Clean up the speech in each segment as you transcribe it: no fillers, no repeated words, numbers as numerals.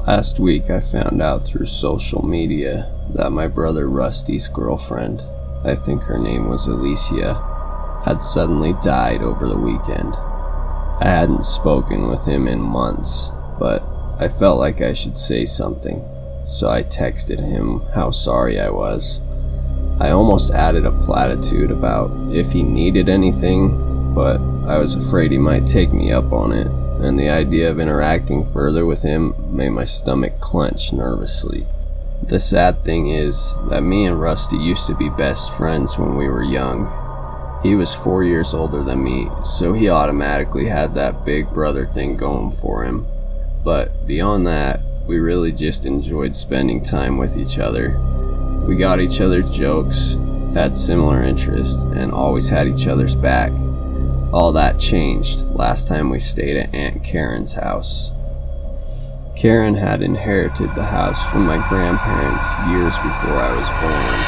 Last week I found out through social media that my brother Rusty's girlfriend, I think her name was Alicia, had suddenly died over the weekend. I hadn't spoken with him in months, but I felt like I should say something, so I texted him how sorry I was. I almost added a platitude about if he needed anything, but I was afraid he might take me up on it, and the idea of interacting further with him made my stomach clench nervously. The sad thing is that me and Rusty used to be best friends when we were young. He was 4 years older than me, so he automatically had that big brother thing going for him. But beyond that, we really just enjoyed spending time with each other. We got each other's jokes, had similar interests, and always had each other's back. All that changed last time we stayed at Aunt Karen's house. Karen had inherited the house from my grandparents years before I was born.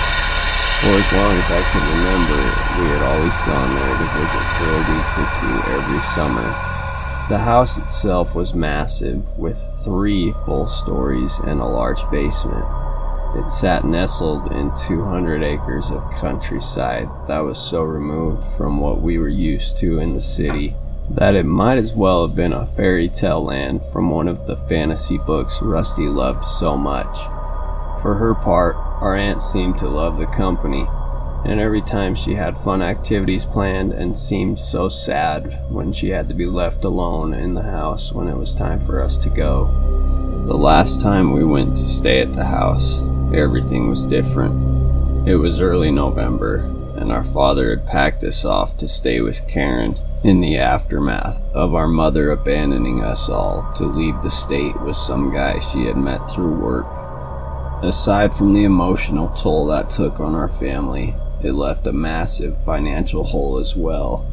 For as long as I could remember, we had always gone there to visit for a week or two every summer. The house itself was massive, with 3 full stories and a large basement. It sat nestled in 200 acres of countryside that was so removed from what we were used to in the city that it might as well have been a fairy tale land from one of the fantasy books Rusty loved so much. For her part, our aunt seemed to love the company, and every time she had fun activities planned and seemed so sad when she had to be left alone in the house when it was time for us to go. The last time we went to stay at the house, everything was different. It was early November, and our father had packed us off to stay with Karen in the aftermath of our mother abandoning us all to leave the state with some guy she had met through work. Aside from the emotional toll that took on our family, it left a massive financial hole as well.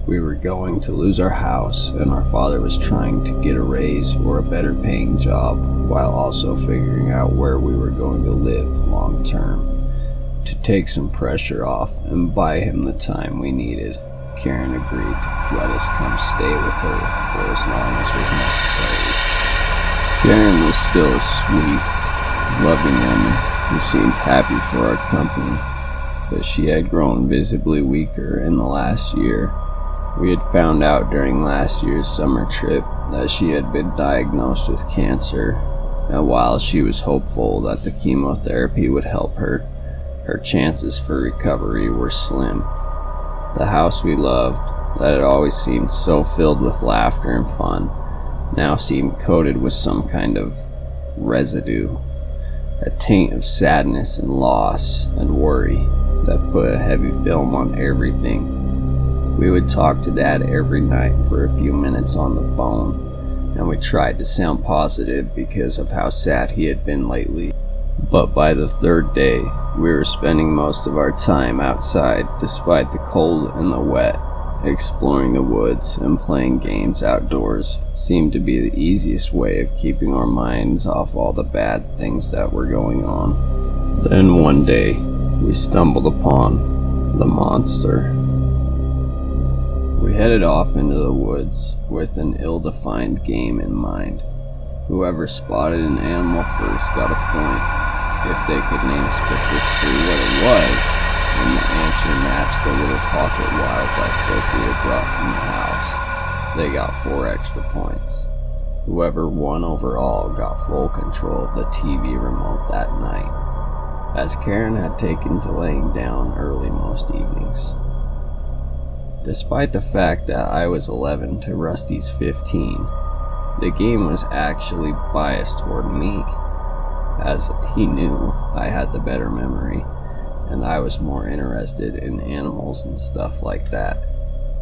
We were going to lose our house, and our father was trying to get a raise or a better paying job, while also figuring out where we were going to live long term. To take some pressure off and buy him the time we needed, Karen agreed to let us come stay with her for as long as was necessary. Karen was still a sweet, loving woman who seemed happy for our company, but she had grown visibly weaker in the last year. We had found out during last year's summer trip that she had been diagnosed with cancer, and while she was hopeful that the chemotherapy would help her, her chances for recovery were slim. The house we loved, that had always seemed so filled with laughter and fun, now seemed coated with some kind of residue, a taint of sadness and loss and worry that put a heavy film on everything. We would talk to Dad every night for a few minutes on the phone, and we tried to sound positive because of how sad he had been lately. But by the 3rd day, we were spending most of our time outside despite the cold and the wet. Exploring the woods and playing games outdoors seemed to be the easiest way of keeping our minds off all the bad things that were going on. Then one day, we stumbled upon the monster. We headed off into the woods with an ill-defined game in mind. Whoever spotted an animal first got a point. If they could name specifically what it was, and the answer matched the little pocket wildlife book we had brought from the house, they got 4 extra points. Whoever won overall got full control of the TV remote that night, as Karen had taken to laying down early most evenings. Despite the fact that I was 11 to Rusty's 15, the game was actually biased toward me, as he knew I had the better memory, and I was more interested in animals and stuff like that.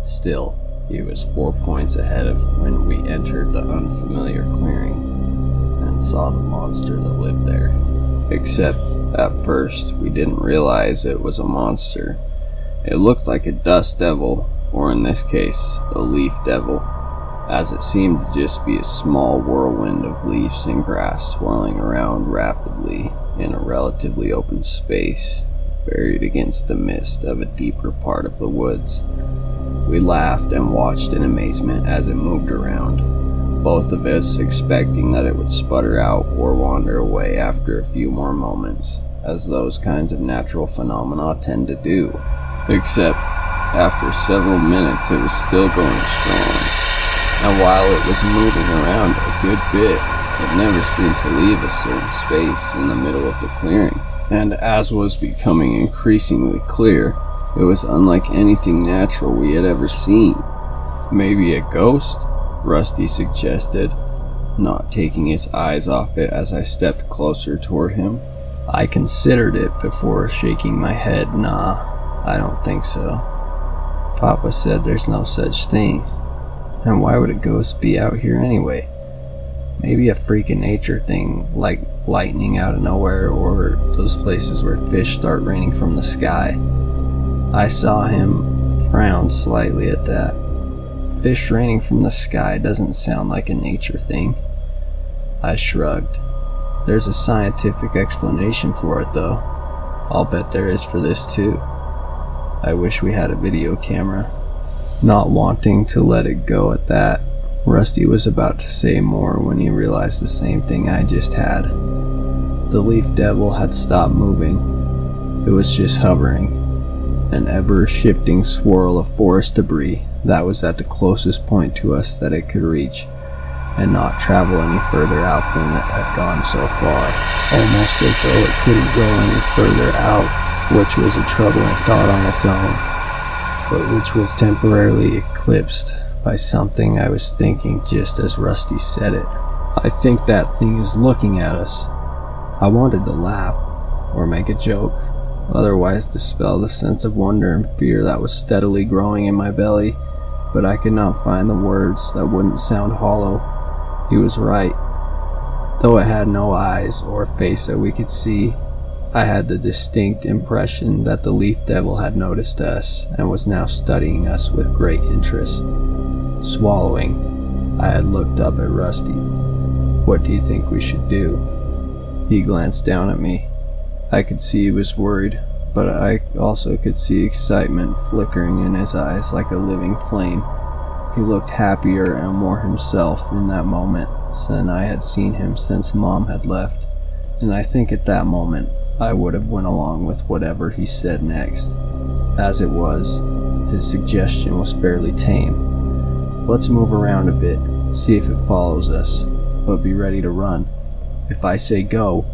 Still, he was 4 points ahead of when we entered the unfamiliar clearing and saw the monster that lived there. Except, at first, we didn't realize it was a monster. It looked like a dust devil, or in this case, a leaf devil, as it seemed to just be a small whirlwind of leaves and grass swirling around rapidly in a relatively open space, buried against the mist of a deeper part of the woods. We laughed and watched in amazement as it moved around, both of us expecting that it would sputter out or wander away after a few more moments, as those kinds of natural phenomena tend to do. Except, after several minutes it was still going strong, and while it was moving around a good bit, it never seemed to leave a certain space in the middle of the clearing. And as was becoming increasingly clear, it was unlike anything natural we had ever seen. Maybe a ghost? Rusty suggested, not taking his eyes off it as I stepped closer toward him. I considered it before shaking my head. Nah, I don't think so. Papa said there's no such thing. And why would a ghost be out here anyway? Maybe a freak of nature thing, like lightning out of nowhere, or those places where fish start raining from the sky. I saw him frown slightly at that. Fish raining from the sky doesn't sound like a nature thing. I shrugged. There's a scientific explanation for it though. I'll bet there is for this too. I wish we had a video camera. Not wanting to let it go at that, Rusty was about to say more when he realized the same thing I just had. The leaf devil had stopped moving. It was just hovering, an ever-shifting swirl of forest debris that was at the closest point to us that it could reach, and not travel any further out than it had gone so far, almost as though it couldn't go any further out, which was a troubling thought on its own, but which was temporarily eclipsed by something I was thinking just as Rusty said it. I think that thing is looking at us. I wanted to laugh, or make a joke, otherwise dispel the sense of wonder and fear that was steadily growing in my belly, but I could not find the words that wouldn't sound hollow. He was right. Though it had no eyes or face that we could see, I had the distinct impression that the leaf devil had noticed us and was now studying us with great interest. Swallowing, I had looked up at Rusty. "What do you think we should do?" He glanced down at me. I could see he was worried, but I also could see excitement flickering in his eyes like a living flame. He looked happier and more himself in that moment than I had seen him since Mom had left, and I think at that moment I would have went along with whatever he said next. As it was, his suggestion was fairly tame. "Let's move around a bit, see if it follows us, but be ready to run. If I say go,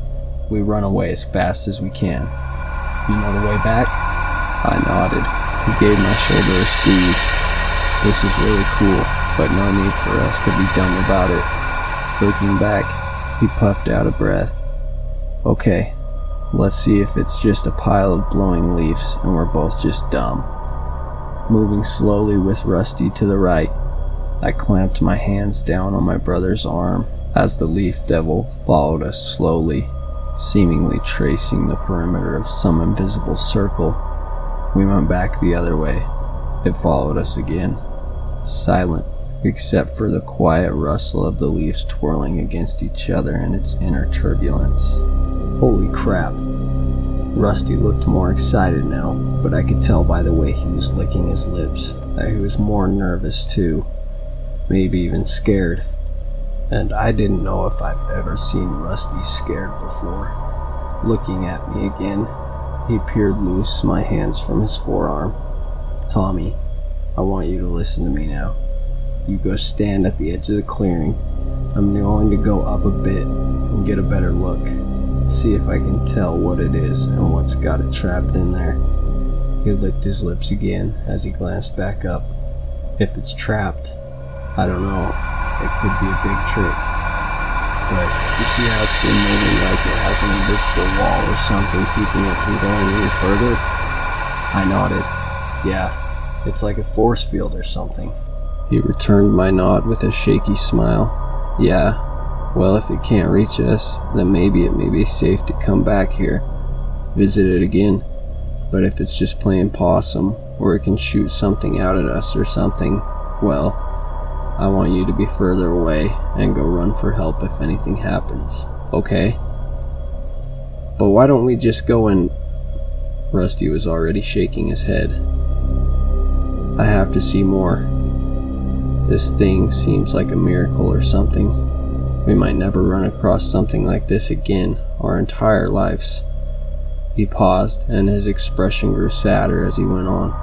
we run away as fast as we can. You know the way back?" I nodded. He gave my shoulder a squeeze. "This is really cool, but no need for us to be dumb about it." Looking back, he puffed out a breath. "Okay, let's see if it's just a pile of blowing leaves and we're both just dumb." Moving slowly with Rusty to the right, I clamped my hands down on my brother's arm as the leaf devil followed us slowly, seemingly tracing the perimeter of some invisible circle. We went back the other way. It followed us again, silent, except for the quiet rustle of the leaves twirling against each other in its inner turbulence. Holy crap. Rusty looked more excited now, but I could tell by the way he was licking his lips that he was more nervous too, maybe even scared. And I didn't know if I've ever seen Rusty scared before. Looking at me again, he peered loose my hands from his forearm. "Tommy, I want you to listen to me now. You go stand at the edge of the clearing. I'm going to go up a bit and get a better look. See if I can tell what it is and what's got it trapped in there." He licked his lips again as he glanced back up. "If it's trapped, I don't know. It could be a big trick. But you see how it's been moving like it has an invisible wall or something keeping it from going any further?" I nodded. "Yeah, it's like a force field or something." He returned my nod with a shaky smile. "Yeah, well, if it can't reach us, then maybe it may be safe to come back here, visit it again. But if it's just playing possum, or it can shoot something out at us or something, well, I want you to be further away and go run for help if anything happens, okay?" "But why don't we just go and..." Rusty was already shaking his head. "I have to see more. This thing seems like a miracle or something. We might never run across something like this again our entire lives." He paused, and his expression grew sadder as he went on.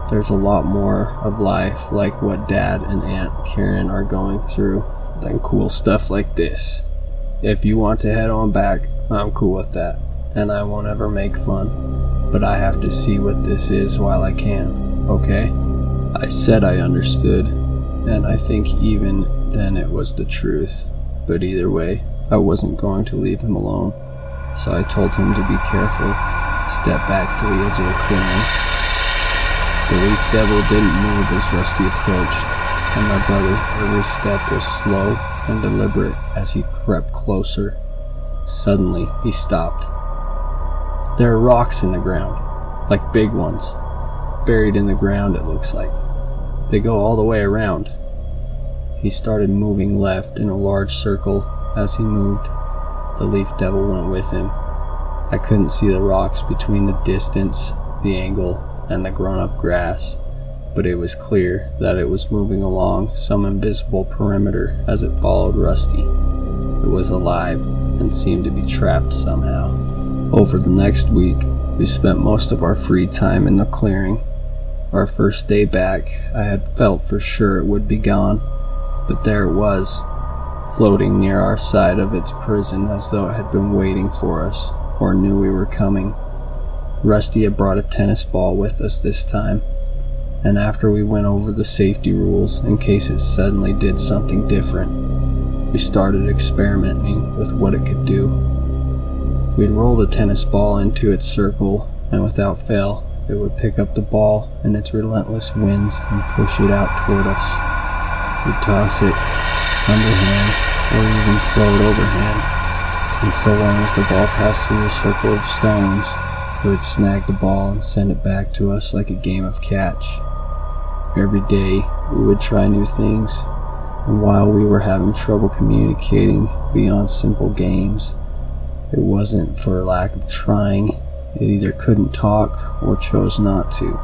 "There's a lot more of life like what Dad and Aunt Karen are going through than cool stuff like this. If you want to head on back, I'm cool with that, and I won't ever make fun. But I have to see what this is while I can, okay?" I said I understood, and I think even then it was the truth. But either way, I wasn't going to leave him alone. So I told him to be careful, step back to the edge of the clearing. The leaf devil didn't move as Rusty approached, and my brother's every step was slow and deliberate as he crept closer. Suddenly, he stopped. There are rocks in the ground, like big ones, buried in the ground it looks like. They go all the way around. He started moving left in a large circle. As he moved, the leaf devil went with him. I couldn't see the rocks between the distance, the angle, and the grown-up grass, but it was clear that it was moving along some invisible perimeter as it followed Rusty. It was alive and seemed to be trapped somehow. Over the next week, we spent most of our free time in the clearing. Our first day back, I had felt for sure it would be gone, but there it was, floating near our side of its prison as though it had been waiting for us, or knew we were coming. Rusty had brought a tennis ball with us this time, and after we went over the safety rules in case it suddenly did something different, we started experimenting with what it could do. We'd roll the tennis ball into its circle, and without fail, it would pick up the ball in its relentless winds and push it out toward us. We'd toss it underhand, or even throw it overhand, and so long as the ball passed through the circle of stones, it would snag the ball and send it back to us like a game of catch. Every day, we would try new things, and while we were having trouble communicating beyond simple games, it wasn't for lack of trying. It either couldn't talk or chose not to.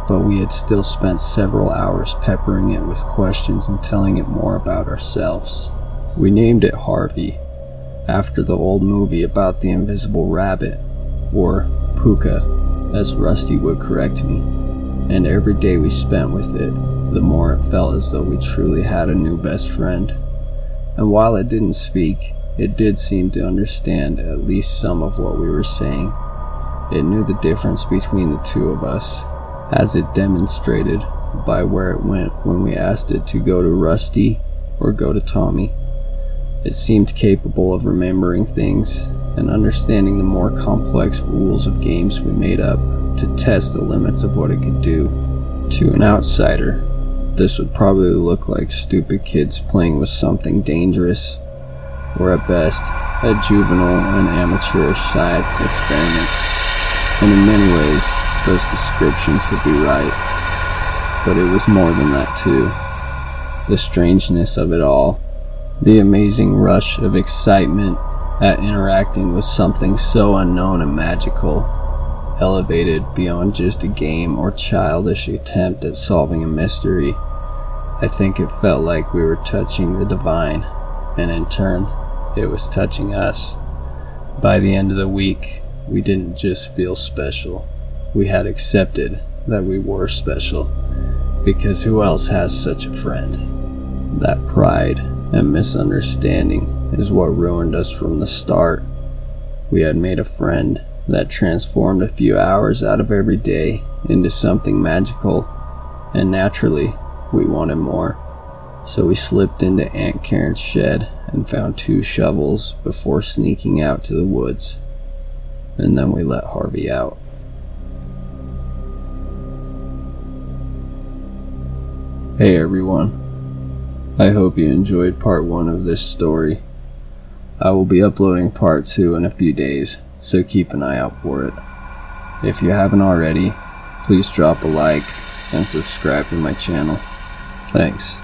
But we had still spent several hours peppering it with questions and telling it more about ourselves. We named it Harvey, after the old movie about the invisible rabbit, or Puka, as Rusty would correct me, and every day we spent with it, the more it felt as though we truly had a new best friend. And while it didn't speak, it did seem to understand at least some of what we were saying. It knew the difference between the two of us, as it demonstrated by where it went when we asked it to go to Rusty or go to Tommy. It seemed capable of remembering things and understanding the more complex rules of games we made up to test the limits of what it could do. To an outsider, this would probably look like stupid kids playing with something dangerous, or at best, a juvenile and amateurish science experiment. And in many ways, those descriptions would be right. But it was more than that too. The strangeness of it all, the amazing rush of excitement at interacting with something so unknown and magical, elevated beyond just a game or childish attempt at solving a mystery. I think it felt like we were touching the divine, and in turn, it was touching us. By the end of the week, we didn't just feel special. We had accepted that we were special, because who else has such a friend? That pride and misunderstanding is what ruined us from the start. We had made a friend that transformed a few hours out of every day into something magical, and naturally, we wanted more. So we slipped into Aunt Karen's shed and found 2 shovels before sneaking out to the woods. And then we let Harvey out. Hey everyone. I hope you enjoyed part 1 of this story. I will be uploading part 2 in a few days, so keep an eye out for it. If you haven't already, please drop a like and subscribe to my channel. Thanks.